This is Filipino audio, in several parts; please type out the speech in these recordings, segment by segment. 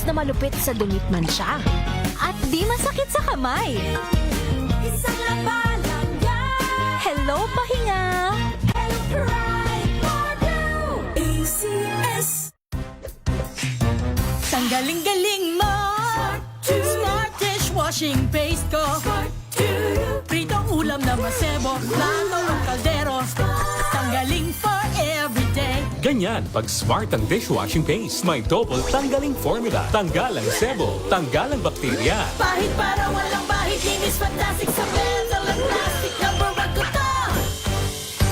na malupit sa dumit man siya. At di masakit sa kamay. Isang labalang yan. Hello, pahinga! Hello, pride, partner. ACS. Tanggaling-galing mo! Smart dishwashing paste ko. Pritong ulam na masebo, plato o kaldero. Tanggaling for everyday. Ganyan pag smart ang dishwashing paste. May double tanggaling formula. Tanggal ang sebo, tanggal ang bakterya. Pahit para walang bahid, linis fantastic sa metal at plastic na barakuta.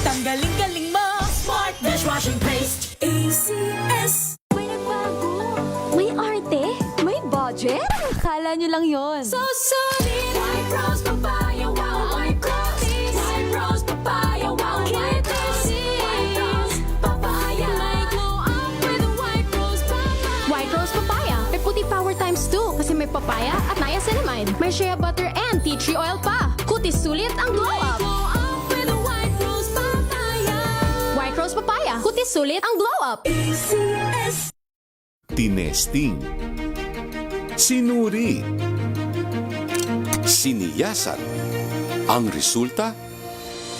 Tanggaling-galing mo, smart dishwashing paste. ACS. May nagbago, may arte, may budget. Kala nyo lang yon. So solid. White rose papaya, wow, white rose. White rose papaya, wow, white rose. White rose papaya. May glow up with white rose papaya. White Rose Papaya. May puti power times 2 kasi may papaya at niacinamide. May shea butter and tea tree oil pa. Kutis sulit ang glow up. Glow up with white rose papaya. White Rose Papaya. Kutis sulit ang glow up. ACS. Tinesting, sinuri, siniyasan. Ang resulta?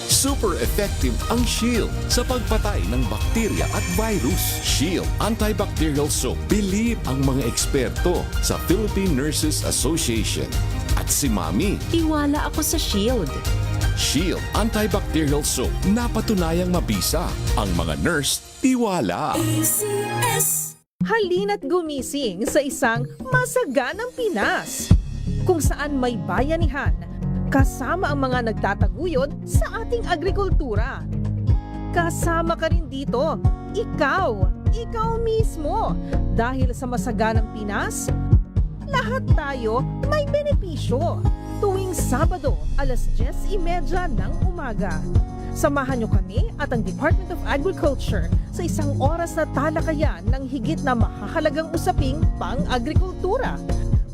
Super effective ang Shield sa pagpatay ng bakterya at virus. Shield Antibacterial Soap. Believe ang mga eksperto sa Philippine Nurses Association. At si Mami, Tiwala ako sa Shield. Shield Antibacterial Soap. Napatunayang mabisa. Ang mga nurse, tiwala. ACS. Halina't gumising sa isang masaganang Pinas, kung saan may bayanihan, kasama ang mga nagtataguyod sa ating agrikultura. Kasama ka rin dito, ikaw mismo. Dahil sa masaganang Pinas, lahat tayo may benepisyo. Tuwing Sabado, alas 10:30 ng umaga. Samahan niyo kami at ang Department of Agriculture sa isang oras na talakayan ng higit na mahahalagang usaping pang-agrikultura.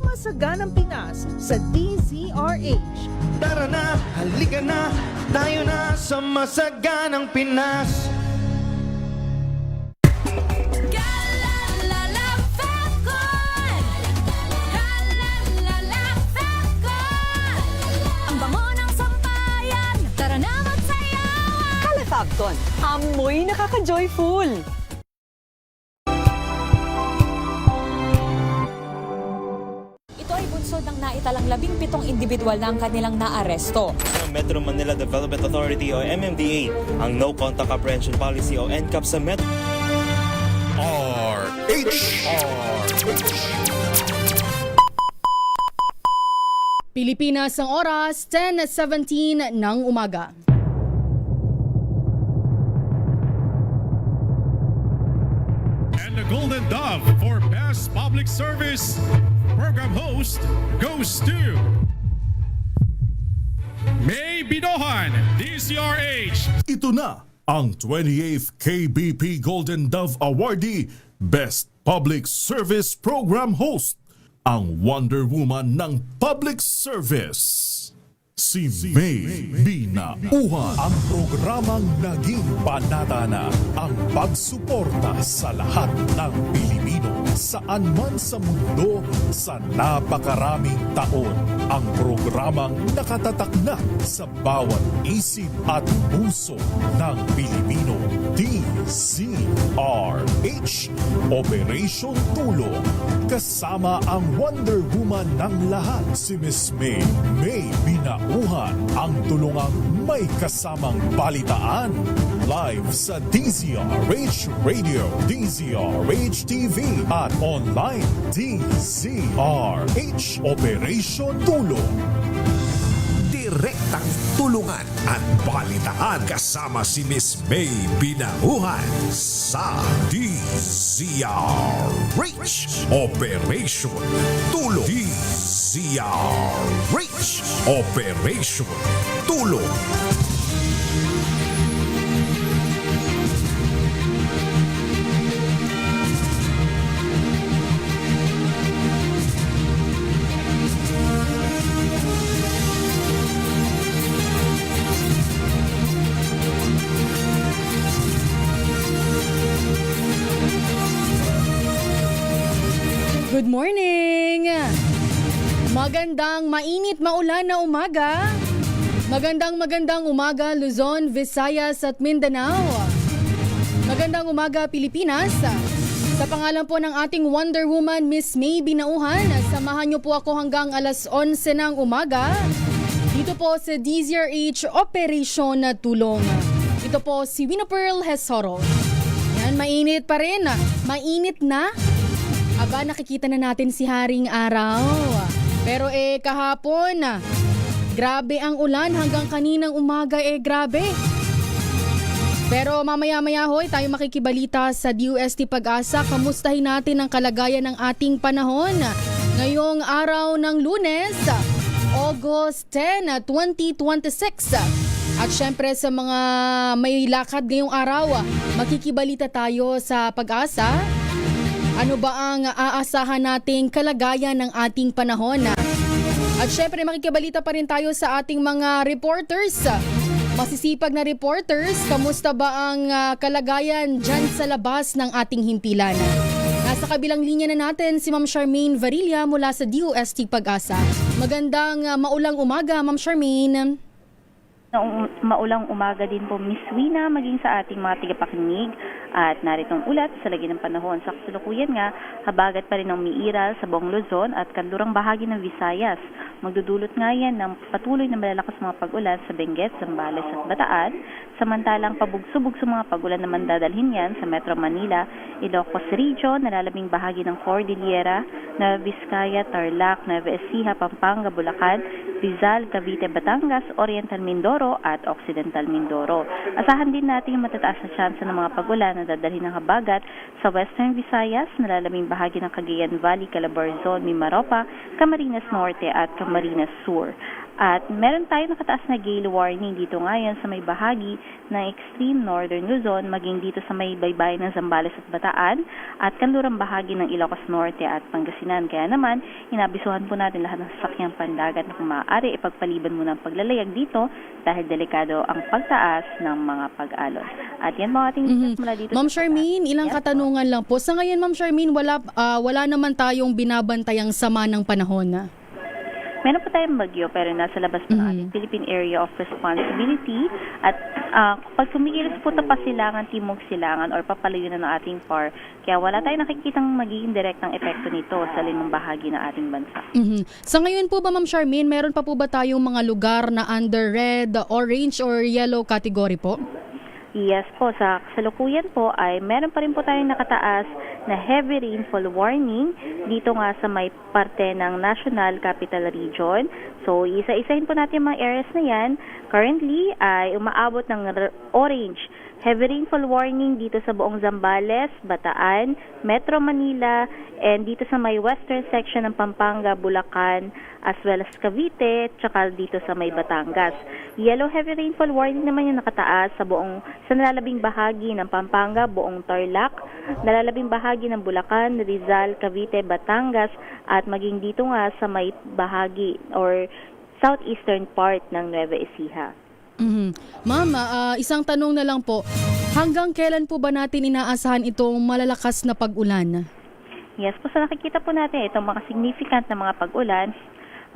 Masaganang Pinas sa DZRH. Tara na, halika na, tayo na sa masaganang Pinas. Galalala Falcon. Galalala Falcon. Ang bango ng sampayan. Tara na magsayawan. Calefacton, amoy nakaka-joyful. Ito ay bunsod ng naitalang 17 individual na ang kanilang naaresto. Ng Metro Manila Development Authority o MMDA ang No Contact Apprehension Policy o NCAP sa Metro. Pilipinas ang oras, 10:17 ng umaga. And the Golden Dove for Best Public Service Program Host goes to May Binohan, DCRH. Ito na ang 28th KBP Golden Dove Awardee Best Public Service Program Host, ang Wonder Woman ng Public Service. Si May Binauhan. Ang programang naging panata na ang pagsuporta sa lahat ng Pilipino saan man sa mundo sa napakaraming taon. Ang programang nakatatak na sa bawat isip at puso ng Pilipino. DZRH Operation Tulong. Kasama ang Wonder Woman ng lahat, si Miss May Binauhan. Ang tulungang may kasamang balitaan. Live sa DZRH Radio, DZRH TV at online DZRH Operation Tulong. Direktang tulungan at balitaan kasama si Miss May Binauhan sa DZRH Operation Tulong. DZRH Operation Tulong. Good Good morning! Magandang mainit maulan na umaga. Magandang umaga Luzon, Visayas at Mindanao. Magandang umaga Pilipinas. Sa pangalan po ng ating Wonder Woman, Miss May Binauhan, samahan niyo po ako hanggang alas 11 ng umaga. Dito po sa DZRH Operation Tulong. Ito po si Winapearl Hesoro. Yan, mainit pa rin. Mainit na. Aba, nakikita na natin si Haring Araw. Pero kahapon, grabe ang ulan hanggang kaninang umaga grabe. Pero mamaya-maya hoy, tayo makikibalita sa DOST Pag-asa. Kamustahin natin ang kalagayan ng ating panahon ngayong araw ng Lunes, August 10, 2026. At syempre sa mga may lakad ngayong araw, makikibalita tayo sa Pag-asa. Ano ba ang aasahan nating kalagayan ng ating panahon? At syempre makikibalita pa rin tayo sa ating mga reporters. Masisipag na reporters, kamusta ba ang kalagayan dyan sa labas ng ating himpilan? Nasa kabilang linya na natin si Ma'am Charmaine Varilla mula sa DOST Pag-asa. Magandang maulang umaga, Ma'am Charmaine. Maulang umaga din po, Miss Wina, maging sa ating mga tigapakinig. At naritong ulat sa lagi ng panahon. Sa kasalukuyan nga, habagat pa rin ang umiiral sa buong Luzon at kanlurang bahagi ng Visayas. Magdudulot nga yan ng patuloy na malalakas mga pag-ulan sa Benguet, Zambales at Bataan. Samantalang pabugsubog sa mga pag-ulan naman dadalhin yan sa Metro Manila, Ilocos Region, nalalabing bahagi ng Cordillera, Nueva Vizcaya, Tarlac, Nueva Ecija, Pampanga, Bulacan, Rizal, Cavite, Batangas, Oriental Mindoro at Occidental Mindoro. Asahan din natin yung matataas na tsansa ng mga pag-ulan na dadalhin ng habagat sa Western Visayas, nalalabing bahagi ng Cagayan Valley, Calabarzon, Mimaropa, Camarines Norte at Camarines Sur. At meron tayong nakataas na gale warning dito ngayon sa may bahagi ng extreme northern Luzon, maging dito sa may baybayin ng Zambales at Bataan at kanlurang bahagi ng Ilocos Norte at Pangasinan. Kaya naman, inabisuhan po natin lahat ng sasakyang pandagat na kung maaari ipagpaliban muna ang paglalayag dito dahil delikado ang pagtaas ng mga pag-alon. At yan mga ating mula dito. Ma'am Charmaine, ilang katanungan lang po. Sa ngayon, Ma'am Charmaine, wala naman tayong binabantayang sama ng panahon. Meron po tayong bagyo pero nasa labas pa ng Philippine Area of Responsibility at pag sumikilos po ito pasilangan, timog silangan or papalayo na ng ating PAR, kaya wala tayong nakikitang magiging direktang epekto nito sa limang bahagi ng ating bansa. Sa ngayon po ba, Ma'am Charmaine, meron pa po ba tayong mga lugar na under red, orange or yellow category po? Yes po, sa kasalukuyan po ay meron pa rin po tayong nakataas na heavy rainfall warning dito nga sa may parte ng National Capital Region. So, isa-isahin po natin mga areas na yan. Currently ay umaabot ng orange heavy rainfall warning dito sa buong Zambales, Bataan, Metro Manila, and dito sa may western section ng Pampanga, Bulacan, as well as Cavite, tsaka dito sa may Batangas. Yellow heavy rainfall warning naman yung nakataas sa nalalabing bahagi ng Pampanga, buong Tarlac, nalalabing bahagi ng Bulacan, Rizal, Cavite, Batangas, at maging dito nga sa may bahagi or southeastern part ng Nueva Ecija. Ma'am, isang tanong na lang po. Hanggang kailan po ba natin inaasahan itong malalakas na pag-ulan? Yes po, sa nakikita po natin itong mga significant na mga pag-ulan,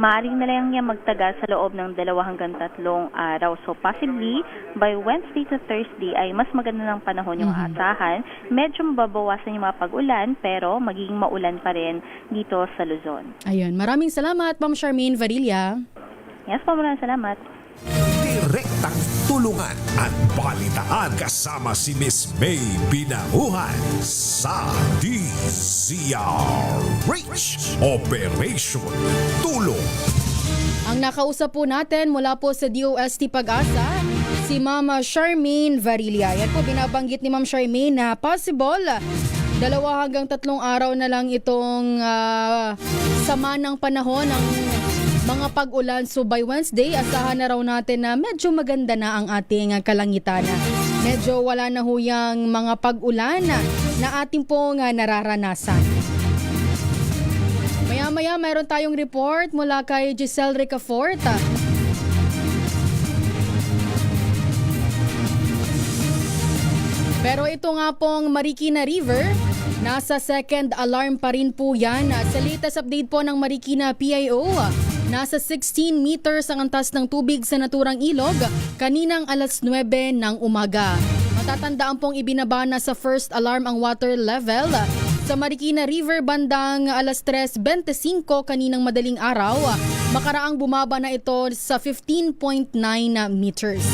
maaaring na lang yan magtagal sa loob ng 2 hanggang 3 araw. So possibly, by Wednesday to Thursday ay mas maganda ng panahon yung aasahan. Medyo mababawasan yung mga pag-ulan pero magiging maulan pa rin dito sa Luzon. Ayun, maraming salamat, Ma'am Charmaine Varilla. Yes po, maraming salamat. Direktang tulungan at balitaan kasama si Miss May Binauhan sa DZRH Operation Tulong. Ang nakausap po natin mula po sa DOST Pag-asa, si Ma'am Charmaine Varilla. Yan po, binabanggit ni Ma'am Charmaine na possible 2 hanggang 3 araw na lang itong sama ng panahon ng mga pag-ulan. So by Wednesday, asahan na raw natin na medyo maganda na ang ating kalangitan. Medyo wala na huyang mga pag-ulan na ating pong nararanasan. Maya-maya mayroon tayong report mula kay Giselle Ricafort. Pero ito nga pong Marikina River, Nasa second alarm pa rin po yan. Sa latest update po ng Marikina PIO, nasa 16 meters ang antas ng tubig sa naturang ilog kaninang alas 9 ng umaga. Matatandaan pong ibinaba na sa first alarm ang water level sa Marikina River bandang alas 3:25 kaninang madaling araw. Makaraang bumaba na ito sa 15.9 meters.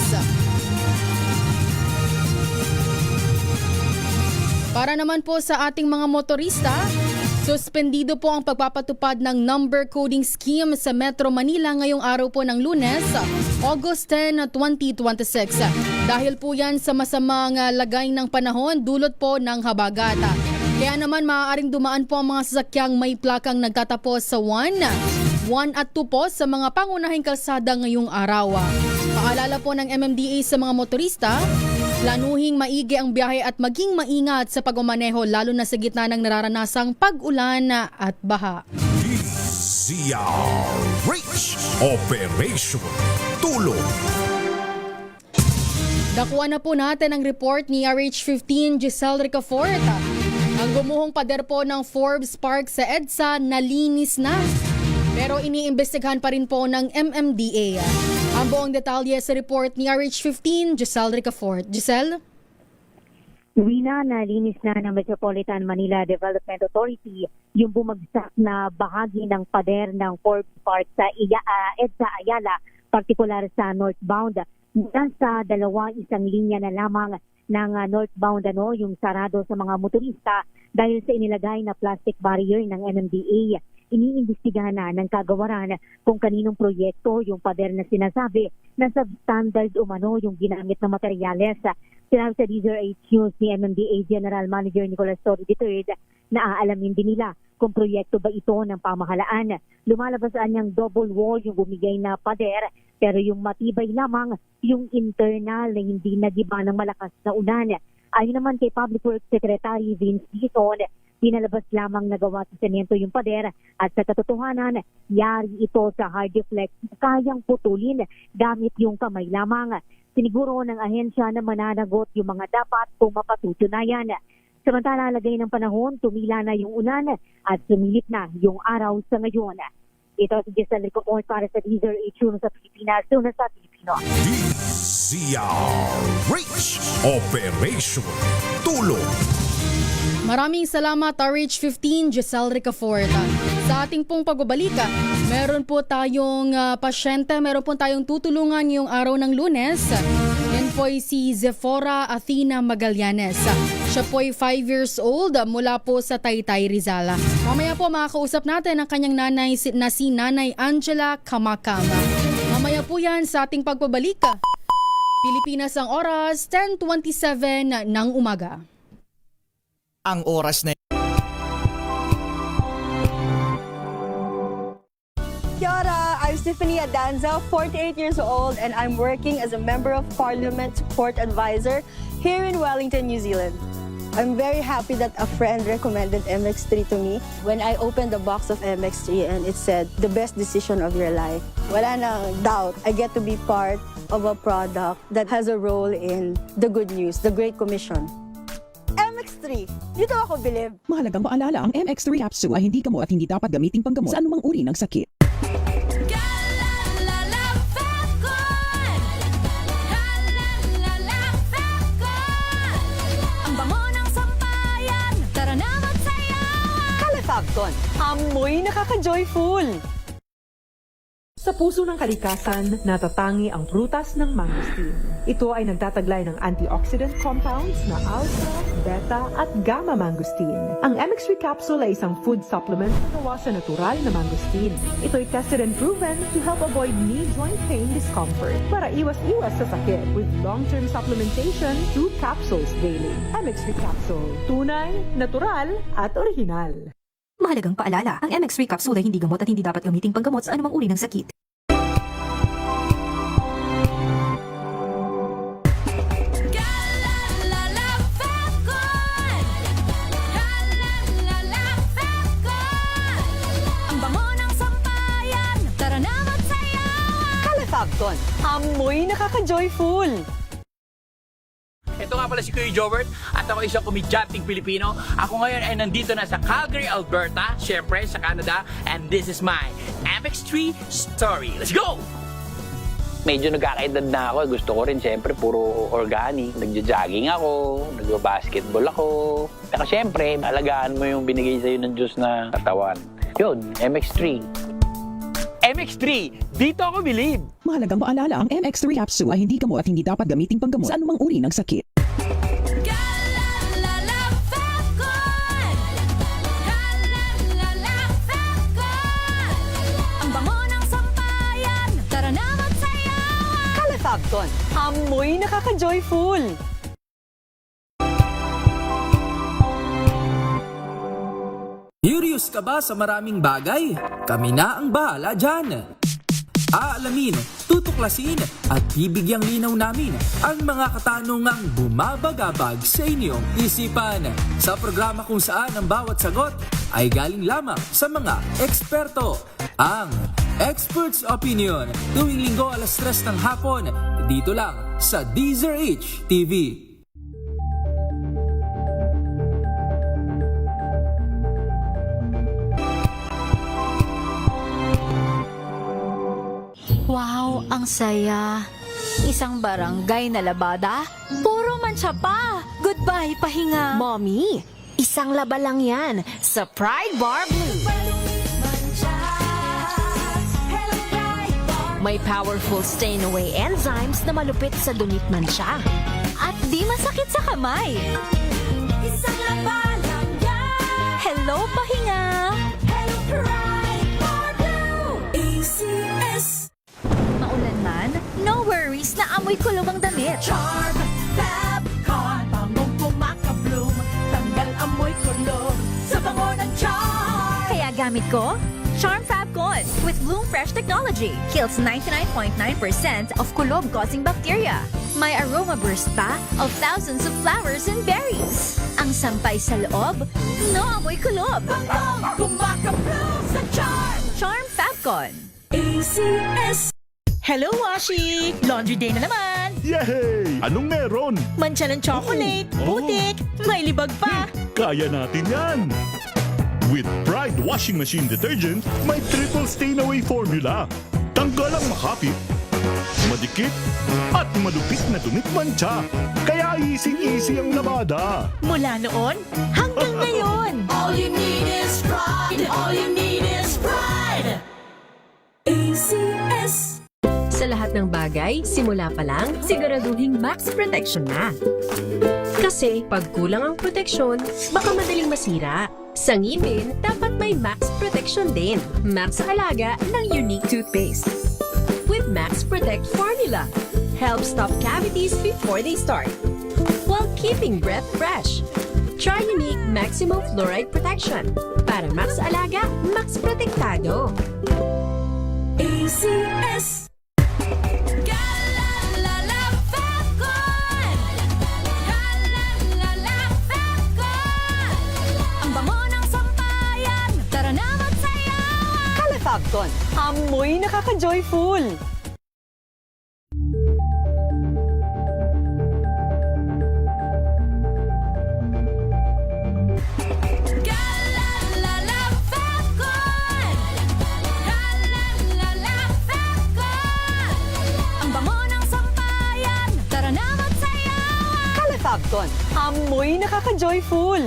Para naman po sa ating mga motorista, suspendido po ang pagpapatupad ng number coding scheme sa Metro Manila ngayong araw po ng Lunes, August 10, 2026. Dahil po yan sa masamang lagay ng panahon, dulot po ng habagat. Kaya naman maaaring dumaan po ang mga sasakyang may plakang nagtatapos sa 1 at 2 po sa mga pangunahing kalsada ngayong araw. Paalala po ng MMDA sa mga motorista, planuhing maigi ang biyahe at maging maingat sa pagmamaneho lalo na sa gitna ng nararanasang pag-ulan at baha. DZRH Operation Tulong. Nakuha na po natin ang report ni RH15 Giselle Ricafort. Ang gumuhong pader po ng Forbes Park sa EDSA nalinis na. Pero iniimbestigahan pa rin po ng MMDA. Ang buong detalye sa report ni RH15 Giselle Ricafort. Giselle? Rina, nalinis na ng Metropolitan Manila Development Authority yung bumagsak na bahagi ng pader ng Forbes Park sa EDSA Ayala, partikular sa northbound. Nasa isang linya na lamang ng northbound yung sarado sa mga motorista dahil sa inilagay na plastic barrier ng MMDA. Iniimbestigahan na ng kagawaran kung kaninong proyekto yung pader na sinasabi na substandard umano yung ginamit na materyales. Sinabi sa DZRH News ni MMDA General Manager Nicolas Torre III na aalamin din nila kung proyekto ba ito ng pamahalaan. Lumalabas niyang double wall yung bumigay na pader pero yung matibay lamang yung internal na hindi nagiba ng malakas na ulan. Ayon naman kay Public Works Secretary Vince Dizon, pinalabas lamang nagawa sa semento yung pader at sa katotohanan, yari ito sa Hardiflex kayang putulin gamit yung kamay lamang. Siniguro ng ahensya na mananagot yung mga dapat kung mapatutunayan. Samantala, lagay ng panahon, tumila na yung ulan at sumilip na yung araw sa ngayon. Ito si Giselle Ricafort para sa DZRH sa Pilipinas, una sa Pilipino. DZRH Operation Tulong. Maraming salamat RH15 Giselle Ricafort. Sa ating pong pagbabalika, meron po tayong pasyente, meron po tayong tutulungan yung araw ng Lunes. Yan po ay si Zephora Athena Magallanes. Siya po ay 5 years old mula po sa Taytay, Rizal. Mamaya po makakausap natin ang kanyang nanay na si Nanay Angela Kamakam. Mamaya po yan sa ating pagbabalika. Pilipinas ang oras, 10:27 ng umaga. Ang oras na Kia ora, I'm Stephanie Adanza, 48 years old, and I'm working as a Member of Parliament Support Advisor here in Wellington, New Zealand. I'm very happy that a friend recommended MX3 to me. When I opened the box of MX3 and it said, the best decision of your life, wala nang doubt, I get to be part of a product that has a role in the good news, the Great Commission. MX3, dito ako bilib. Mahalagang paalala, ang MX3 capsule ay hindi gamot at hindi dapat gamitin panggamot sa anumang uri ng sakit. Ang bango ng sampayan, tara na magsayawan. Calafabcon, amoy nakaka-joyful. Sa puso ng kalikasan, natatangi ang prutas ng mangosteen. Ito ay nagtataglay ng antioxidant compounds na alpha, beta at gamma mangosteen. Ang MX3 capsule ay isang food supplement na gawa sa natural na mangosteen. Ito ay tested and proven to help avoid knee joint pain discomfort para iwas-iwas sa sakit with long-term supplementation 2 capsules daily. MX3 capsule, tunay, natural at original. Mahalagang paalala, ang MX3 capsule ay hindi gamot at hindi dapat gamiting panggamot sa anumang uri ng sakit. Ang bango ng sampayan, tara na magsayawan. Calafabcon, amoy nakaka-joyful. Ito nga nga pala si Kuya Jobert at ako isang komedyanteng Pilipino. Ako ngayon ay nandito na sa Calgary, Alberta, syempre sa Canada, and this is my MX3 story. Let's go! Medyo nagkakaedad na ako. Gusto ko rin syempre puro organic. Nagja-jogging ako, nagba-basketball ako. Pero syempre, alagaan mo yung binigay sa'yo ng Diyos na katawan. Yun, MX3. MX3, dito ako believe. Mahalagang paalala, ang MX3 capsule ay hindi gamot at hindi dapat gamiting panggamot sa anumang uri ng sakit. Ang bango ng sampayan, tara na magsayawan. Calefabcon, amoy nakaka-joyful. Curious ka ba sa maraming bagay? Kami na ang bahala dyan. Aalamin, tutuklasin at bibigyang linaw namin ang mga katanungang bumabagabag sa inyong isipan. Sa programa kung saan ang bawat sagot ay galing lamang sa mga eksperto. Ang Expert's Opinion, tuwing linggo 3:00 ng hapon, dito lang sa DZRH TV. Wow, ang saya. Isang barangay na labada, puro mancha pa. Goodbye, pahinga. Mommy, isang laba lang yan sa Pride Bar Blue. May powerful stain-away enzymes na malupit sa dunit mancha. At di masakit sa kamay. Isang laba lang yan. Hello, pahinga. Hello, Pride Bar Blue. ACS. Maulan man, no worries na amoy kulong ang damit. Charm Fabcon, bangong kumaka-bloom, tanggal amoy kulog sa bango ng charm. Kaya gamit ko, Charm Fabcon with Bloom Fresh technology. Kills 99.9% of kulob-causing bacteria. May aroma burst pa of thousands of flowers and berries. Ang sampay sa loob, no amoy kulob. Bangong kumaka-bloom sa charm. Charm Fabcon. ACS. Hello, Washi! Laundry day na naman! Yay! Anong meron? Mancha ng chocolate, putik, may libag pa! Kaya natin yan! With Pride Washing Machine Detergent, may triple stain-away formula. Tanggal ang makapit, madikit, at malupit na dumit mancha. Kaya easy-easy ang labada. Mula noon hanggang ngayon! All you need is pride! All you need is pride! ACS. Sa lahat ng bagay, simula pa lang, siguraduhing max protection na. Kasi pag kulang ang proteksyon, baka madaling masira. Sa ngipin, dapat may max protection din. Max sa alaga ng Unique Toothpaste. With Max Protect Formula, help stop cavities before they start, while keeping breath fresh. Try Unique Maximum Fluoride Protection. Para max sa alaga, max protektado. ACS. Calefabcon, amoy nakaka-joyful. Ang bango ng sampayan, tara na magsayawan. Calefabcon, amoy nakaka-joyful.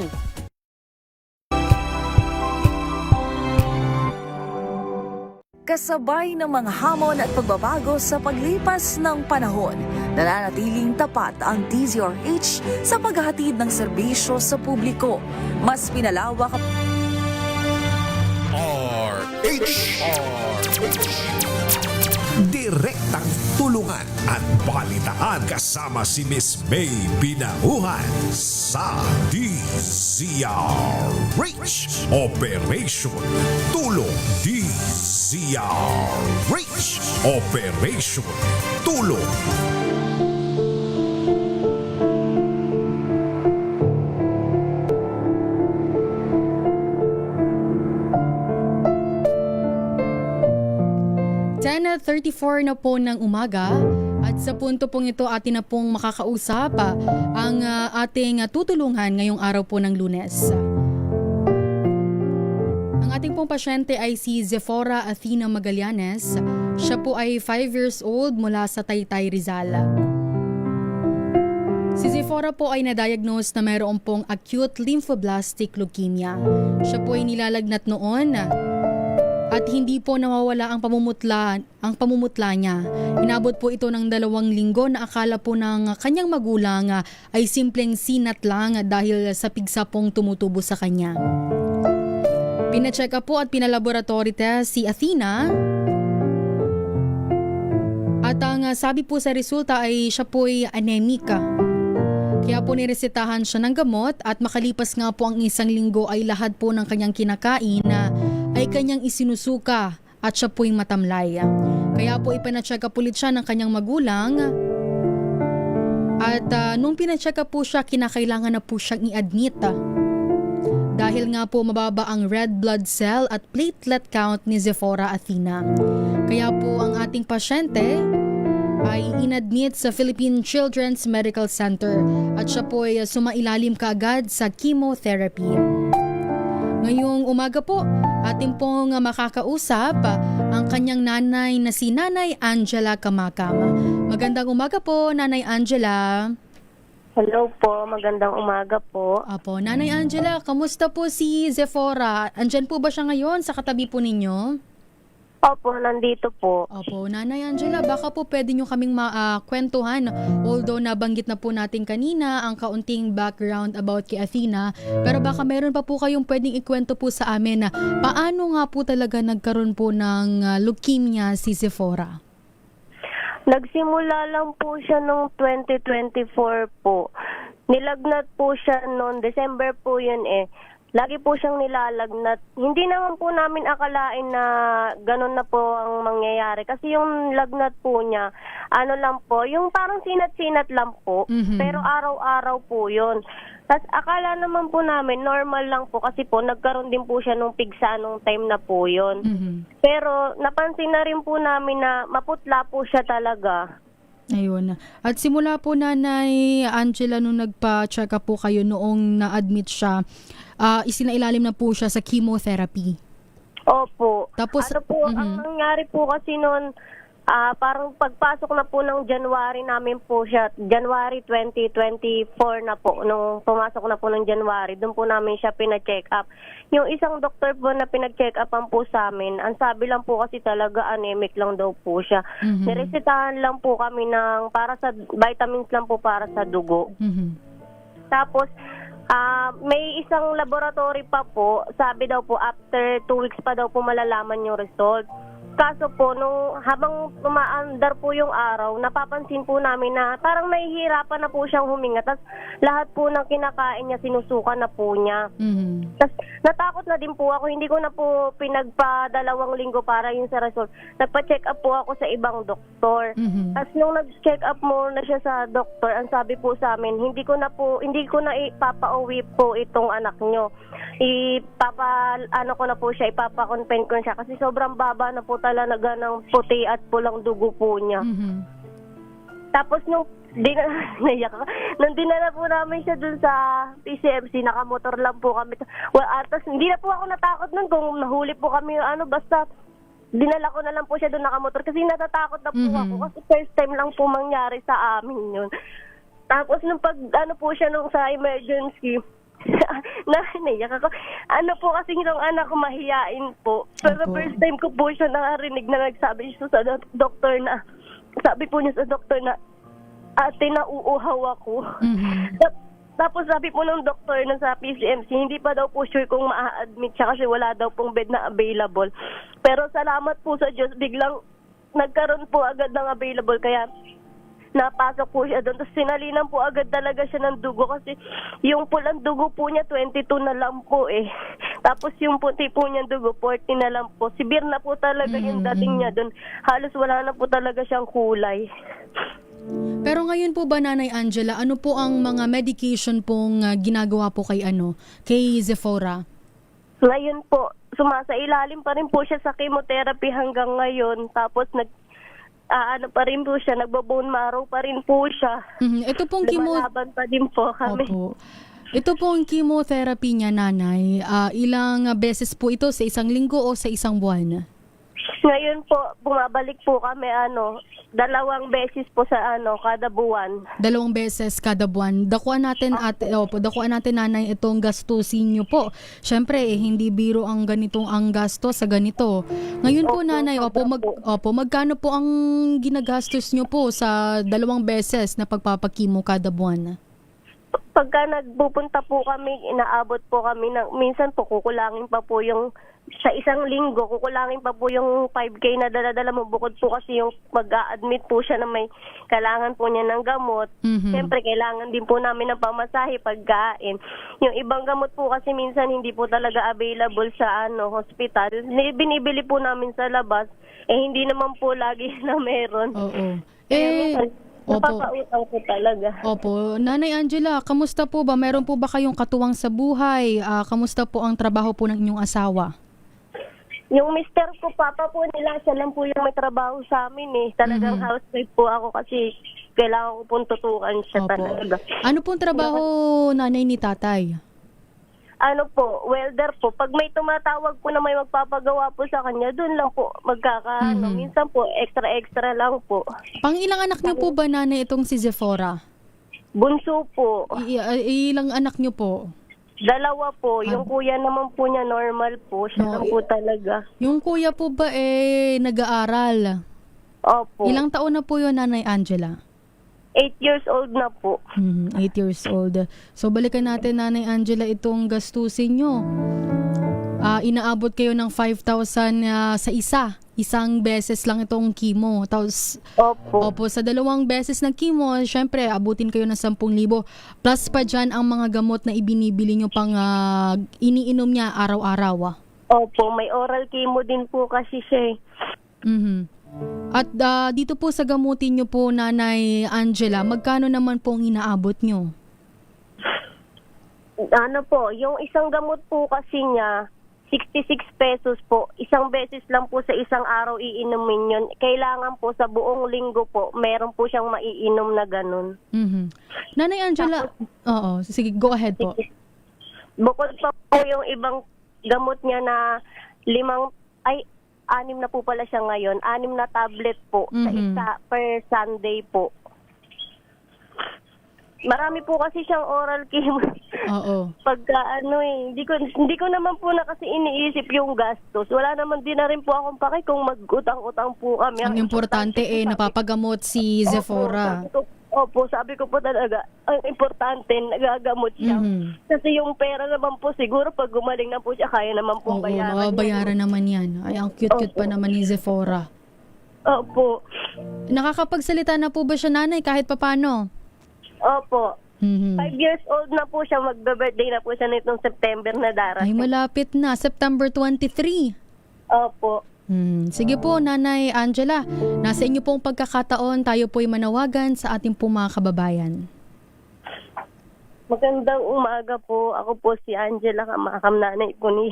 Kasabay ng mga hamon at pagbabago sa paglipas ng panahon, nananatiling tapat ang DZRH sa paghahatid ng serbisyo sa publiko. Mas pinalawak Direktang tulungan at balitaan kasama si Miss May Binauhan sa DZRH Operation Tulong DZRH Operation Tulong. At 34 na po ng umaga, At sa punto pong ito, atin na pong makakausap ang ating tutulungan ngayong araw po ng Lunes. Ang ating pong pasyente ay si Zephora Athena Magallanes. Siya po ay 5 years old mula sa Taytay, Rizal. Si Zephora po ay na-diagnose na mayroon pong acute lymphoblastic leukemia. Siya po ay nilalagnat noon at hindi po nawawala ang pamumutla niya. Inabot po ito ng 2 linggo na akala po ng kanyang magulang ay simpleng sinat lang dahil sa pigsa pong tumutubo sa kanya. Pina-check up po at pinalaboratory test si Athena. At ang sabi po sa resulta ay siya po ay anemic. Kaya po niresetahan siya ng gamot at makalipas nga po ang 1 linggo ay lahat po ng kanyang kinakain ay kanyang isinusuka at siya po ay matamlay. Kaya po ipina-check up ulit siya ng kanyang magulang. At nung pina-check up po siya, kinakailangan na po siyang i-admit. Dahil nga po mababa ang red blood cell at platelet count ni Zephora Athena. Kaya po ang ating pasyente ay inadmit sa Philippine Children's Medical Center at siya po ay sumailalim kaagad sa chemotherapy. Ngayong umaga po, ating pong makakausap ang kanyang nanay na si Nanay Angela Kamakam. Magandang umaga po, Nanay Angela. Hello po, magandang umaga po. Apo, Nanay Angela, kamusta po si Zephora? Andyan po ba siya ngayon sa katabi po ninyo? Opo, nandito po. Opo, Nanay Angela, baka po pwede nyo kaming makwentuhan. Although nabanggit na po natin kanina ang kaunting background about kay Athena, pero baka meron pa po kayong pwedeng ikwento po sa amin na paano nga po talaga nagkaroon po ng leukemia si Zephora? Nagsimula lang po siya noong 2024 po. Nilagnat po siya noong December po yun eh. Lagi po siyang nilalagnat. Hindi naman po namin akalain na ganun na po ang mangyayari. Kasi yung lagnat po niya, ano lang po, yung parang sinat-sinat lang po. Pero araw-araw po yun. Tapos akala naman po namin, normal lang po kasi po nagkaroon din po siya nung pigsa nung time na po yun. Pero napansin na rin po namin na maputla po siya talaga. Ayun. At simula po Nanay Angela nung nagpa-check up po kayo noong na-admit siya, isinailalim na po siya sa chemotherapy. Opo. Tapos, ano po, ang nangyari po kasi noon, parang pagpasok na po ng January namin po siya, January 2024 na po, nung pumasok na po ng January, doon po namin siya pina-check up. Yung isang doktor po na pinag-check upan po sa amin, ang sabi lang po kasi talaga anemic lang daw po siya. Niresetahan lang po kami ng para sa vitamins lang po para sa dugo. Tapos, may isang laboratory pa po, sabi daw po after 2 weeks pa daw po malalaman yung result. Kaso po, habang umaandar po yung araw, napapansin po namin na parang nahihirapan na po siyang huminga. Tapos lahat po ng kinakain niya, sinusuka na po niya. Tapos natakot na din po ako. Hindi ko na po pinagpa 2 linggo para yun sa result. Nagpa-check up po ako sa ibang doktor. Tapos nung nag-check up mo na siya sa doktor, ang sabi po sa amin, hindi ko na ipapauwi po itong anak nyo. Ko na po siya, ipapa-confine ko siya kasi sobrang baba na po talaga ng puti at pulang dugo po niya. Tapos nung dinala po namin siya dun sa PCMC, nakamotor lang po kami. Tapos hindi na po ako natakot nun kung nahuli po kami, basta dinala ko na lang po siya dun nakamotor kasi natatakot na po ako kasi first time lang po mangyari sa amin yun. Tapos nung po siya nung sa emergency, naiyak ako. Po kasi yung anak ko mahiyain po. Pero first time ko po siya nakarinig na nagsabi siya sa doktor na, sabi po niya sa doktor na, ate, nauuhaw ako. Tapos sabi po ng doktor na sa PCMC, hindi pa daw po sure kung ma-admit siya kasi wala daw pong bed na available. Pero salamat po sa Diyos, biglang nagkaroon po agad ng available kaya napasok po siya doon. Tapos sinalinan po agad talaga siya ng dugo kasi yung pulang dugo po niya 22 na lang po eh. Tapos yung puti po niya dugo 40 na lang po. Severe na po talaga yung dating niya doon. Halos wala na po talaga siyang kulay. Pero ngayon po ba Nanay Angela, ano po ang mga medication pong ginagawa po kay Zephora? Ngayon po, sumasailalim pa rin po siya sa chemotherapy hanggang ngayon. Tapos ano pa rin po siya, nagbo-bone marrow pa rin po siya. Ito pong Lumalaban pa din po kami. Opo. Ito pong chemotherapy niya, nanay, ilang beses po ito, sa isang linggo o sa isang buwan? Ngayon po, bumabalik po kami 2 beses po sa kada buwan. 2 beses kada buwan. Dakuan natin nanay itong gastusin niyo po. Syempre, hindi biro ang ganitong ang gasto sa ganito. Ngayon po nanay, magkano po ang ginagastos niyo po sa 2 beses na pagpapakimo kada buwan? Pagka nagpupunta po kami, inaabot po kami minsan po kukulangin pa po yung sa isang linggo, kukulangin pa po yung 5K na dala-dala mo, bukod po kasi yung mag-a-admit po siya na may kailangan po niya ng gamot. Siyempre, kailangan din po namin ng pamasahe, pagkain. Yung ibang gamot po kasi minsan hindi po talaga available sa hospital. Binibili po namin sa labas, hindi naman po lagi na meron. Oo. Napapautang po talaga. Opo. Nanay Angela, kamusta po ba? Meron po ba kayong katuwang sa buhay? Kamusta po ang trabaho po ng inyong asawa? Yung mister ko, papa po nila, siya lang po yung may trabaho sa amin Talagang housewife po ako kasi kailangan ko pong tutukan siya talaga. Ano pong trabaho, nanay, ni tatay? Welder po. Pag may tumatawag po na may magpapagawa po sa kanya, doon lang po minsan po, extra lang po. Pang-ilang anak niyo po ba, nanay, itong si Zephora? Bunso po. Ilang anak niyo po? 2 po. Yung kuya naman po niya, normal po. Siya lang po talaga. Yung kuya po ba nag-aaral? Opo. Ilang taon na po yun, nanay Angela? 8 years old na po. 8 years old. So, balikan natin, nanay Angela, itong gastusin nyo. Inaabot kayo ng 5,000 sa isang beses lang itong chemo. Tapos, opo, sa 2 beses ng chemo, syempre, abutin kayo ng 10,000. Plus pa dyan ang mga gamot na ibinibili nyo pang iniinom niya araw-araw. Opo, may oral chemo din po kasi siya. At dito po sa gamutin nyo po, nanay Angela, magkano naman po ang inaabot nyo? Yung isang gamot po kasi niya, 66 pesos po. Isang beses lang po sa isang araw iinumin yun. Kailangan po sa buong linggo po, meron po siyang maiinom na ganun. Nanay Angela, sige, go ahead po. Bukod pa po yung ibang gamot niya na 6 na po pala siya ngayon. 6 na tablet po sa isa per Sunday po. Marami po kasi siyang oral chemo. Oo. Pagka hindi ko naman po na kasi iniisip yung gastos. Wala naman din na rin po akong pake kung mag-utang-utang po kami. Ang importante napapagamot si Zephora. Opo, sabi ko po talaga, ang importante, nagagamot siya. Kasi yung pera naman po, siguro pag gumaling na po siya, kaya naman po bayaran. Oo, mababayaran naman yan. Ay, ang cute-cute pa naman ni Zephora. Opo. Nakakapagsalita na po ba siya, nanay, kahit papano? Opo. 5 years old na po siya, magbe-birthday na po siya nitong September na darating. Ay, malapit na. September 23. Opo. Sige po, Nanay Angela. Nasa inyo pong pagkakataon, tayo po'y manawagan sa ating pong mga kababayan. Magandang umaga po. Ako po si Angela, kamnanay po ni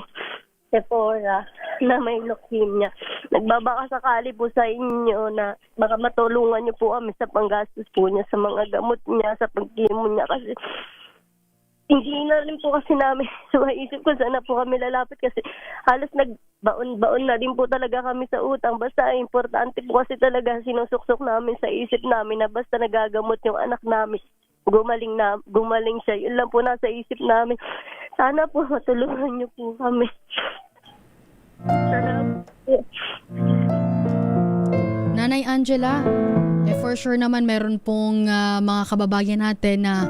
Zephora na may leukemia. Nagbabaka sakali po sa inyo na baka matulungan niyo po kami sa panggastos po niya, sa mga gamot niya, sa pagkimo niya. Kasi hindi na rin po kasi namin sumaisip ko saan na po kami lalapit kasi halos nagbaon-baon na din po talaga kami sa utang. Basta importante po kasi talaga sinusuksok namin sa isip namin na basta nagagamot yung anak namin. Gumaling siya. Yun lang po nasa isip namin. Sana po matulungan niyo po kami. Salamat po. Nanay Angela, for sure naman meron pong mga kababayan natin na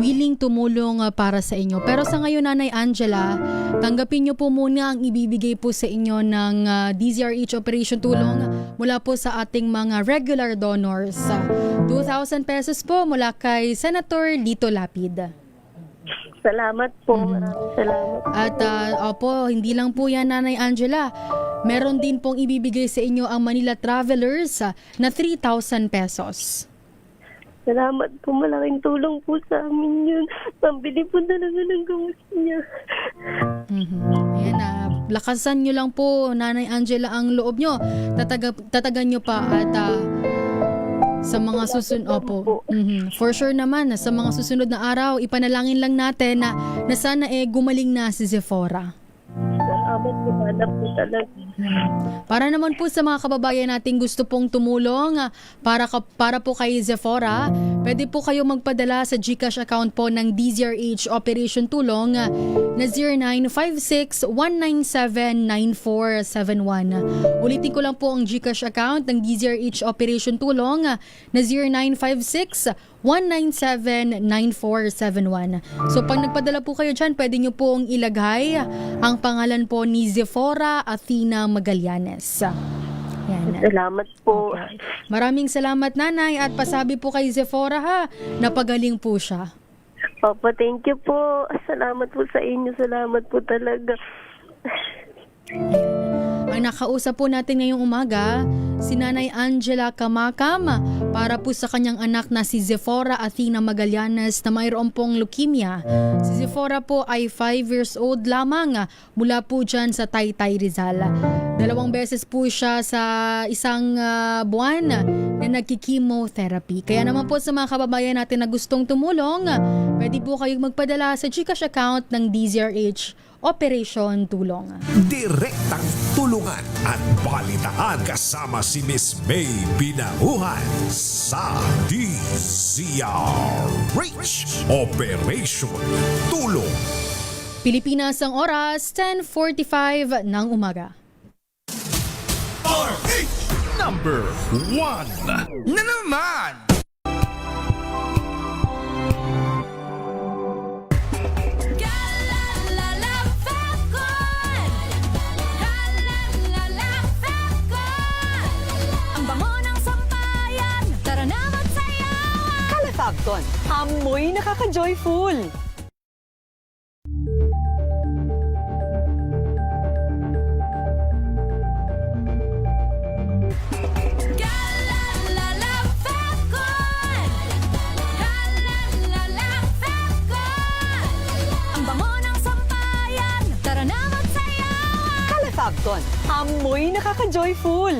willing tumulong para sa inyo. Pero sa ngayon, Nanay Angela, tanggapin niyo po muna ang ibibigay po sa inyo ng DZRH Operation Tulong mula po sa ating mga regular donors. 2,000 pesos po mula kay Senator Lito Lapid. Salamat po. Maraming salamat. At hindi lang po yan, Nanay Angela. Meron din pong ibibigay sa inyo ang Manila Travelers na 3,000 pesos. Salamat po, malaking tulong po sa amin yun. Pambili po talaga ng gamot niya. Ayan na, lakasan nyo lang po, Nanay Angela, ang loob nyo. Tatagan nyo pa at sa mga susunod, for sure naman, sa mga susunod na araw, ipanalangin lang natin na sana gumaling na si Zephora. Salamat po, anak po talaga. Para naman po sa mga kababayan nating gusto pong tumulong para po kay Zephora, pwede po kayo magpadala sa GCash account po ng DZRH Operation Tulong na 0956-197-9471. Ulitin ko lang po ang GCash account ng DZRH Operation Tulong na 0956-197-9471. So pag nagpadala po kayo dyan, pwede nyo pong ilagay ang pangalan po ni Zephora Athena Magallanes. Yan. Salamat po. Okay. Maraming salamat, Nanay, at pasabi po kay Zephora ha, napagaling po siya. Papa, thank you po. Salamat po sa inyo. Salamat po talaga. Ang nakausap po natin ngayong umaga, si Nanay Angela Kamakam para po sa kanyang anak na si Zephora Athena Magallanes na mayroon pong leukemia. Si Zephora po ay 5 years old lamang mula po dyan sa Taytay, Rizal. 2 beses po siya sa isang buwan na nagki-chemotherapy. Kaya naman po sa mga kababayan natin na gustong tumulong, pwede po kayong magpadala sa GCash account ng DZRH Operation Tulong. Direktang tulungan at balitaan kasama si Miss May Binahuhan sa DZRH Operation Tulong. Pilipinas ang oras, 10:45 ng umaga. Number 1 Na naman! Ang bango ng sampayan, tara na magsayawan. Calefabcon, amoy nakaka-joyful. Ang bango ng sampayan, tara na magsayawan. Calefabcon, amoy nakaka-joyful.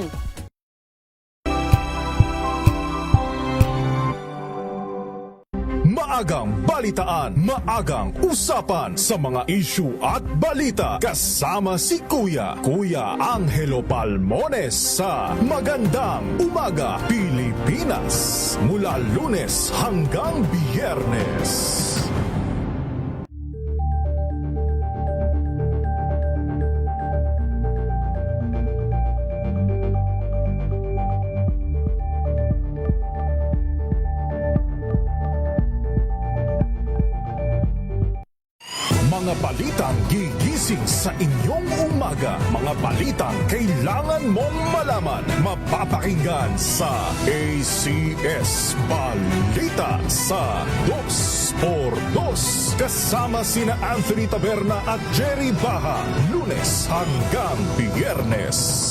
Maagang balitaan, maagang usapan sa mga issue at balita kasama si Kuya Angelo Palmones sa Magandang Umaga Pilipinas mula Lunes hanggang Biyernes. Mga balitang gigising sa inyong umaga. Mga balitang kailangan mong malaman. Mapapakinggan sa ACS Balita sa 2x2. Kasama sina Anthony Taberna at Jerry Baha. Lunes hanggang Biyernes.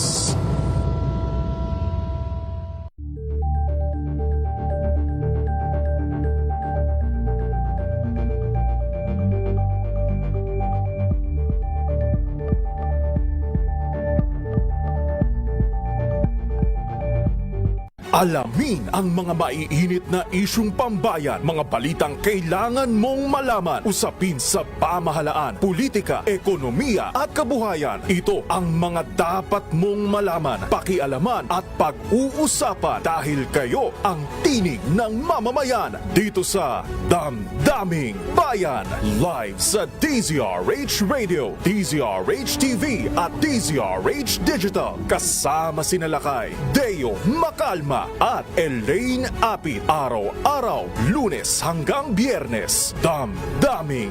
Alamin ang mga maiinit na isyung pambayan, mga balitang kailangan mong malaman, usapin sa pamahalaan, politika, ekonomiya at kabuhayan. Ito ang mga dapat mong malaman, pakialaman at pag-uusapan dahil kayo ang tinig ng mamamayan dito sa Damdaming Bayan. Live sa DZRH Radio, DZRH TV at DZRH Digital. Kasama sinalakay Deo Macalma at Elaine Apit. Araw-araw, Lunes hanggang Biyernes. Damdaming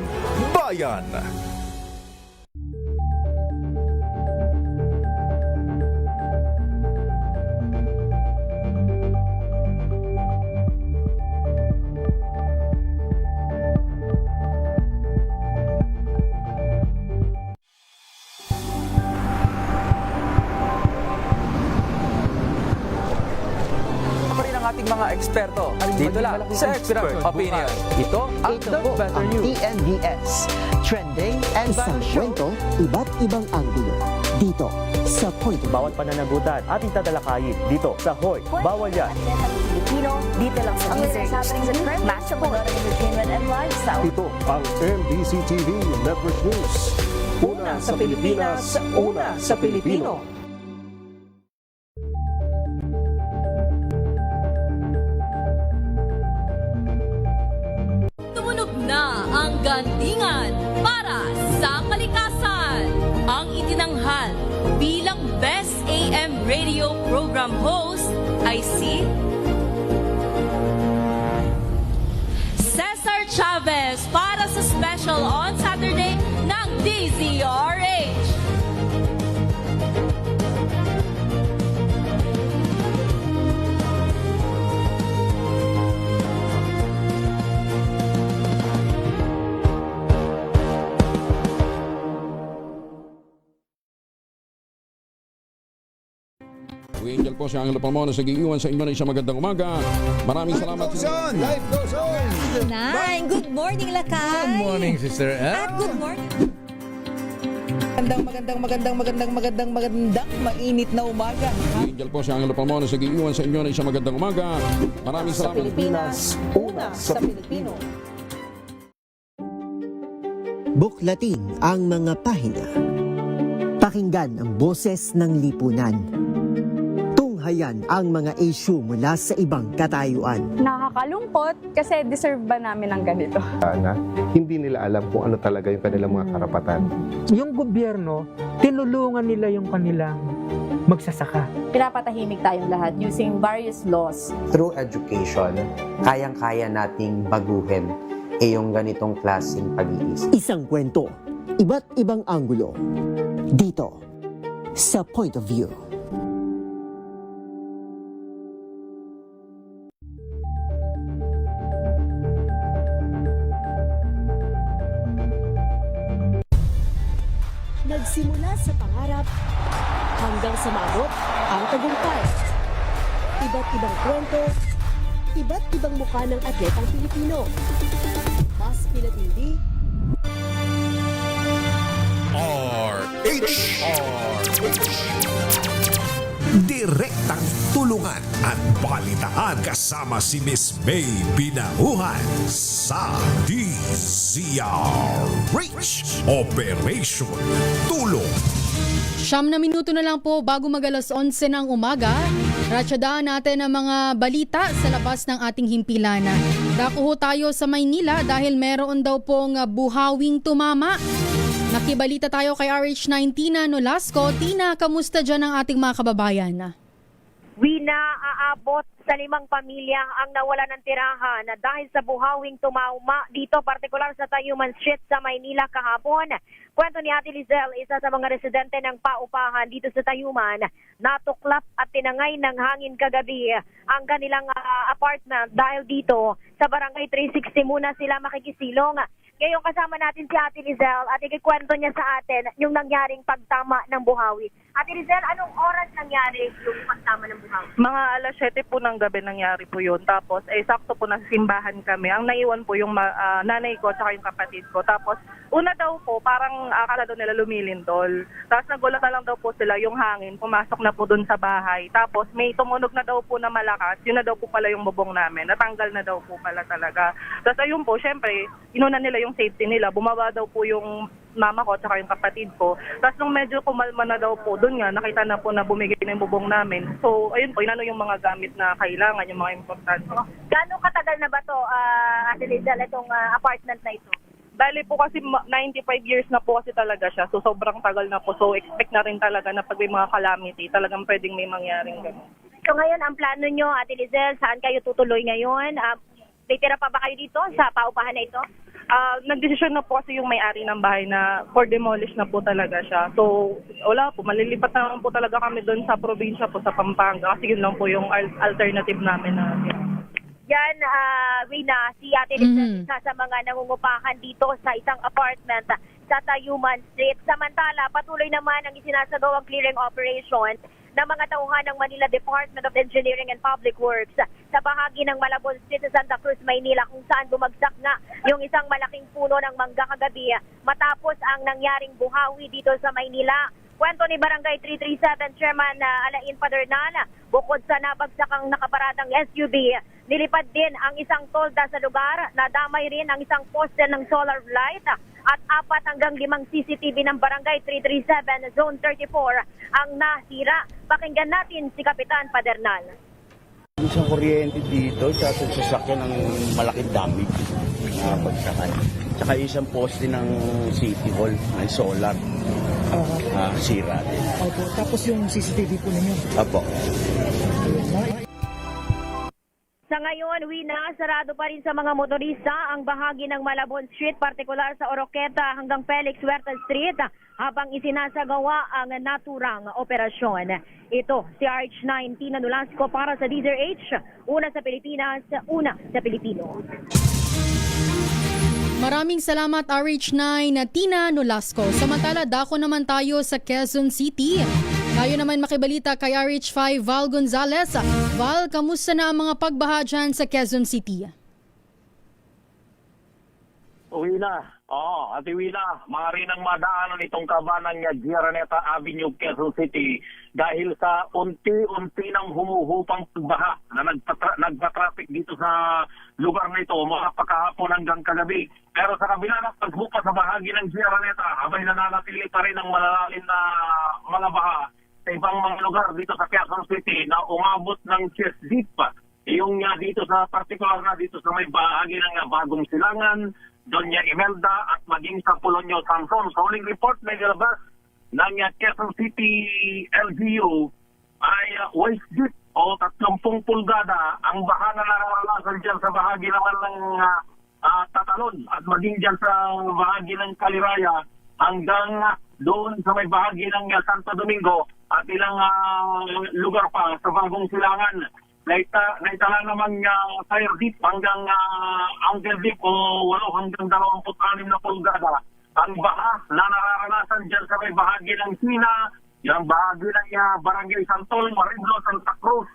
Bayan. mga eksperto. Dito lang sa Expert Opinion. Ito ang The Better News. TNVS, trending and Isang kwento, iba't ibang anggulo. Dito sa Point. Bawat pananagutan ating tatalakayin dito sa Hoy. Bawal yan. Pilipino, dito lang sa Music, Matchable Entertainment and Lifestyle. Ito ang MBC TV Network News. Una sa Pilipinas, una sa Pilipino. Tumunog na ang gantingan para sa kalikasan. Ang itinanghal bilang Best AM Radio Program Host ay si Cesar Chavez para sa special on Saturday ng DZRH. Angel po si Angelo Palmona sa giiwan sa Indonesia. Magandang umaga. Maraming salamat. Life goes on. Nine, good morning, Lakay. Good morning, sister. At good morning. Magandang mainit na umaga. Angel po si Angelo Palmona sa giiwan sa Indonesia. Magandang umaga. Maraming Sa salamat. Pilipinas, una sa Pilipino. Buklatin ang mga pahina. Pakinggan ang boses ng lipunan. Tunghayan ang mga issue mula sa ibang katayuan. Nakakalungkot kasi deserve ba namin ng ganito? Na hindi nila alam kung ano talaga yung kanilang mga karapatan. Yung gobyerno, tinulungan nila yung kanilang magsasaka. Pinapatahimik tayong lahat using various laws. Through education, kayang-kaya nating baguhin yung ganitong klaseng pag-iisip. Isang kwento, iba't ibang anggulo. Dito, sa Point of View. Nagsimula sa pangarap hanggang sa maabot ang tagumpay. Iba't ibang kwento, iba't ibang mukha ng atletang Pilipino. Mas pinatindi, Direktang tulungan at balitaan kasama si Miss May Binahuhan sa DZRH Operation Tulong. 9 na minuto na lang po bago mag-alas 11 ng umaga. Ratsyadaan natin ang mga balita sa labas ng ating himpilan. Dako ho tayo sa Maynila dahil meron daw pong buhawing tumama. Nakibalita tayo kay RH9 Tina Nolasco. Tina, kamusta dyan ang ating mga kababayan? Aabot sa 5 pamilya ang nawala ng tirahan dahil sa buhawing tumauma dito, partikular sa Tayuman Street sa Maynila kahapon. Kwento ni Ate Lizelle, isa sa mga residente ng paupahan dito sa Tayuman, natuklap at tinangay ng hangin kagabi ang kanilang apartment dahil dito sa Barangay 360 muna sila makikisilong. Ngayon kasama natin si Ate Lizelle at ikikwento niya sa atin yung nangyaring pagtama ng buhawi. Ate Lizelle, anong oras nangyari yung pagtama ng buhawi? Mga alas 7 po ng gabi nangyari po yun. Tapos, sakto po nasa simbahan kami. Ang naiwan po yung nanay ko at yung kapatid ko. Tapos, una daw po, parang akala daw nila lumilindol. Tapos, nagulat na lang daw po sila yung hangin. Pumasok na po dun sa bahay. Tapos, may tumunog na daw po na malakas. Yun na daw po pala yung bubong namin. Natanggal na daw po pala talaga. Tapos, ayun po, syempre, inuna nila yung safety nila. Bumaba daw po yung mama ko at yung kapatid ko. Tapos nung medyo kumalma na daw po, doon nga, nakita na po na bumigay na yung bubong namin. So, ayun po, inano yung mga gamit na kailangan, yung mga importante. Gano'ng katagal na ba to, Ate Lizelle, itong apartment na ito? Bali po kasi 95 years na po kasi talaga siya. So, sobrang tagal na po. So, expect na rin talaga na pag may mga calamity, talagang pwedeng may mangyaring gano'n. So, ngayon, ang plano nyo, Ate Lizelle, saan kayo tutuloy ngayon? May tira pa ba kayo dito sa paupahan na ito? Nagdesisyon na po kasi yung may-ari ng bahay na for demolish na po talaga siya. So, wala po. Malilipat na po talaga kami doon sa probinsya po, sa Pampanga. Kasi yun lang po yung alternative namin na Yan, Rina, si Ate Lizelle, isa sa mga nangungupahan dito sa isang apartment sa Tayuman Street. Samantala, patuloy naman ang isinasagawang clearing operation ng mga tauhan ng Manila Department of Engineering and Public Works sa bahagi ng Malabon Street sa Santa Cruz, Maynila, kung saan bumagsak nga yung isang malaking puno ng mangga kagabi matapos ang nangyaring buhawi dito sa Maynila. Kwento ni Barangay 337 Chairman Alain Padernal, bukod sa nabagsakang nakaparadang SUV, nilipad din ang isang tolda sa lugar, nadamay rin ang isang poste ng solar light at 4 hanggang 5 CCTV ng Barangay 337 Zone 34 ang nasira. Pakinggan natin si Kapitan Padernal. Isang kuryente dito, sa sasakyan ng malaking damage na pagsakan. Tsaka isang poste ng City Hall, ng solar, sira din. Opo. Tapos yung CCTV po ninyo? Apo. Sa ngayon, sarado pa rin sa mga motorista ang bahagi ng Malabon Street, partikular sa Oroqueta hanggang Felix Huerta Street, habang isinasagawa ang naturang operasyon. Ito, si RH9 Tina Nolasco para sa DZRH, una sa Pilipinas, una sa Pilipino. Maraming salamat RH9 na Tina Nolasco. Samantala, dako naman tayo sa Quezon City. Tayo naman makibalita kay RH5 Val Gonzalez. Val, kamusta na ang mga pagbaha dyan sa Quezon City? Uwi na. At uwi na. Mga rin ang madaanan itong kabanang Giraneta Avenue, Quezon City dahil sa unti-unti ng humuhupang pagbaha na nagpa-traffic dito sa lugar na ito mga pagkahapon hanggang kagabi. Pero sa kabila ng paghupa sa bahagi ng Giraneta, abay nananatili pa rin ang malalalim na mga baha sa ibang mga lugar dito sa Quezon City na umabot ng chest deep. Yung dito sa particular na dito sa may bahagi ng Bagong Silangan, Doña Imelda at maging sa Polonio Samson. Sa huling report na nilabas ng Quezon City LGU ay waist deep o 30 pulgada ang baha na nararanasan dyan sa bahagi naman ng Tatalon at maging dyan sa bahagi ng Kaliraya hanggang doon sa may bahagi ng Santo Domingo at ilang lugar pa sa Bagong Silangan. Naitala naman fire deep hanggang angle deep o 8 hanggang 26 na pulgada. Ang baha na nararanasan dyan sa may bahagi ng Sina, yung bahagi ng Barangay Santol, Mariblo, Santa Cruz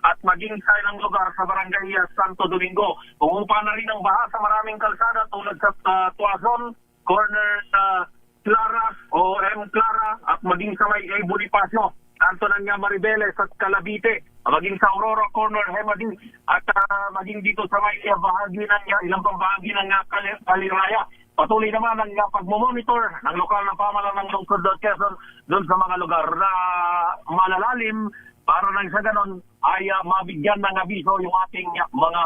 at maging sa ilang lugar sa Barangay Santo Domingo. Umupa na rin ang baha sa maraming kalsada tulad sa Tuazon, corner sa Clara o M. Clara at maging sa may Bonifacio, Antonan Maribeles at Calabite, maging sa Aurora Corner, Hemadi at maging dito sa may bahagi ng ilang pang bahagi ng Kaliraya. Patuloy naman ang pagmomonitor ng lokal na pamahalaan ng lungsod ng Quezon doon sa mga lugar na malalalim para nang sa ganon ay mabigyan ng abiso yung ating mga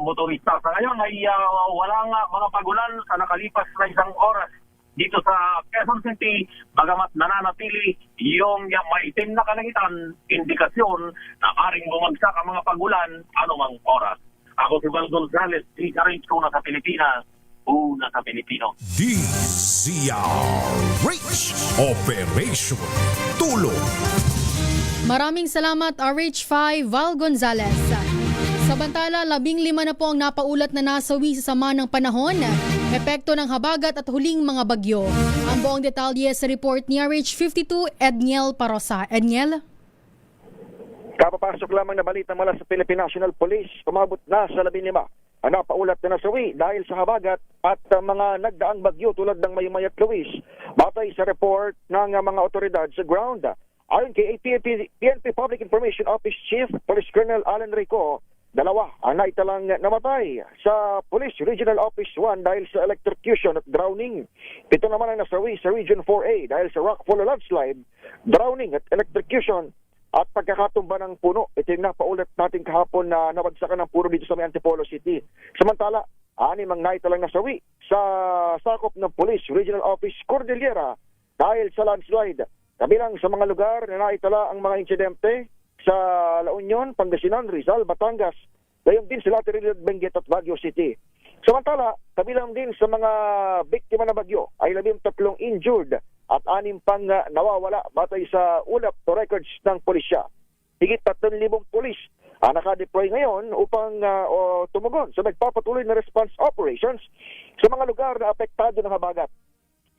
motorista. Sa ngayon ay wala nga mga pagulan sa nakalipas na isang oras dito sa Quezon City, bagamat nananatili yung maitim na kalangitan, indikasyon na maring bumagsak ang mga pagulan anumang oras. Ako si Val Gonzalez, DZRH, una sa Pilipinas, una sa Pilipino. DZRH Operation Tulong. Maraming salamat RH5 Val Gonzalez. Samantala, 15 na po ang napaulat na nasawi sa sama ng panahon, epekto ng habagat at huling mga bagyo. Ang buong detalye sa report ni RH52 Edniel Parosa. Edniel? Kapapasok lamang na balita mula sa Philippine National Police, umabot na sa 15 ang napaulat na nasawi dahil sa habagat at mga nagdaang bagyo tulad ng Maymay at Luis. Batay sa report ng mga otoridad sa ground, ayon kay PNP Public Information Office Chief Police Colonel Alan Rico, 2 ang naitalang namatay sa Police Regional Office 1 dahil sa electrocution at drowning. 7 naman ang nasawi sa Region 4A dahil sa rockfall landslide, drowning at electrocution at pagkakatumba ng puno. Ito yung napaulat natin kahapon na nabagsakan ng puno dito sa may Antipolo City. Samantala, 6 ang naitalang nasawi sa sakop ng Police Regional Office Cordillera dahil sa landslide. Kabilang sa mga lugar na naitala ang mga insidente sa La Union, Pangasinan, Rizal, Batangas, gayon din sa Lateral, Benguet at Baguio City. Samantala, kabilang din sa mga biktima na bagyo ay 13 injured at 6 pang nawawala batay sa ulap to records ng pulisya. Higit 3,000 pulis ang nakadeploy ngayon upang tumugon sa nagpapatuloy na response operations sa mga lugar na apektado ng habagat.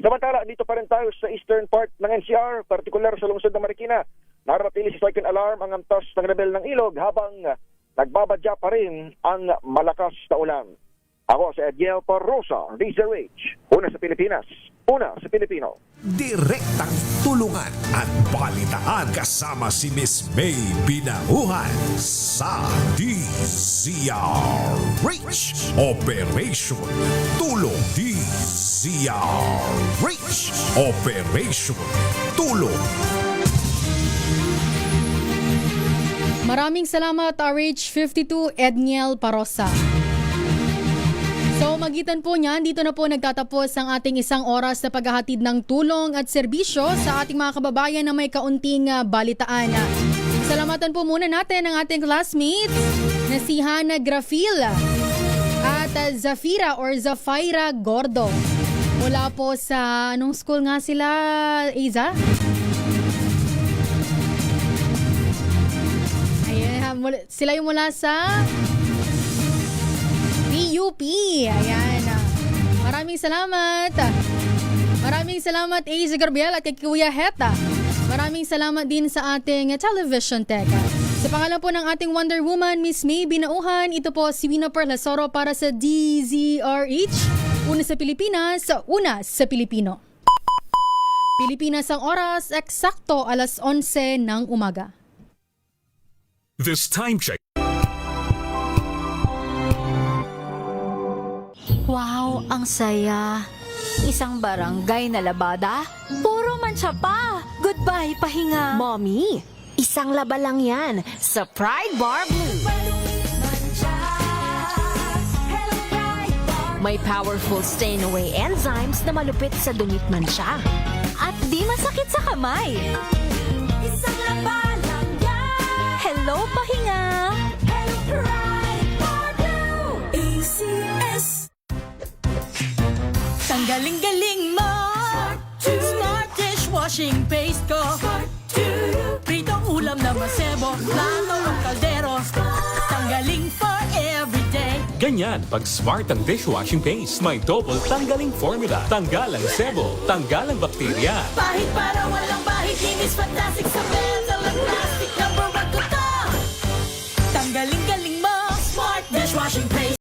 Samantala, dito pa rin tayo sa eastern part ng NCR, partikular sa lungsod ng Marikina. Naratili sa second alarm ang antas ng level ng ilog habang nagbabadya pa rin ang malakas na ulan. Ako si Edniel Parrosa, DZRH. Una sa Pilipinas, una sa Pilipino. Direktang tulungan at balitaan kasama si Miss May Binauhan sa DZRH. Operation Tulong DZRH. Operation Tulong. Maraming salamat RH52 Edniel Parrosa. So magitan po niyan, dito na po nagtatapos ang ating isang oras na paghahatid ng tulong at serbisyo sa ating mga kababayan na may kaunting balitaan. Salamatan po muna natin ang ating classmates na si Hannah Grafil at Zafira Gordo. Mula po sa, anong school nga sila, Iza? Ayan, sila yung mula sa PUP. Ayan. Maraming salamat. Maraming salamat Aza Garbiel at kay Kuya Heta. Maraming salamat din sa ating television tech. Sa pangalan po ng ating Wonder Woman, Miss May Binauhan, ito po si Wina Perlasoro para sa DZRH. Una sa Pilipinas, una sa Pilipino. Pilipinas ang oras, eksakto alas 11 ng umaga. This time check. Wow, ang saya. Isang barangay na labada, puro mancha pa. Goodbye, pahinga. Mommy, isang laba lang yan sa Pride Bar Blue. May powerful stain-away enzymes na malupit sa dumit mancha. At di masakit sa kamay. Isang laba lang yan. Hello, pahinga. Hello, Pride Bar Blue. ACS. Tanggaling-galing mo. Smart dishwashing paste ko. Pritong ulam na masebo. Plato ng kaldero. Tanggaling for everyday. Ganyan pag smart ang dishwashing paste. May double tanggaling formula. Tanggal ang sebo. Tanggal ang bakterya. Bahid para walang bahid. Linis fantastic sa bell. Walang plastic. Number 1 ko to. Tanggaling-galing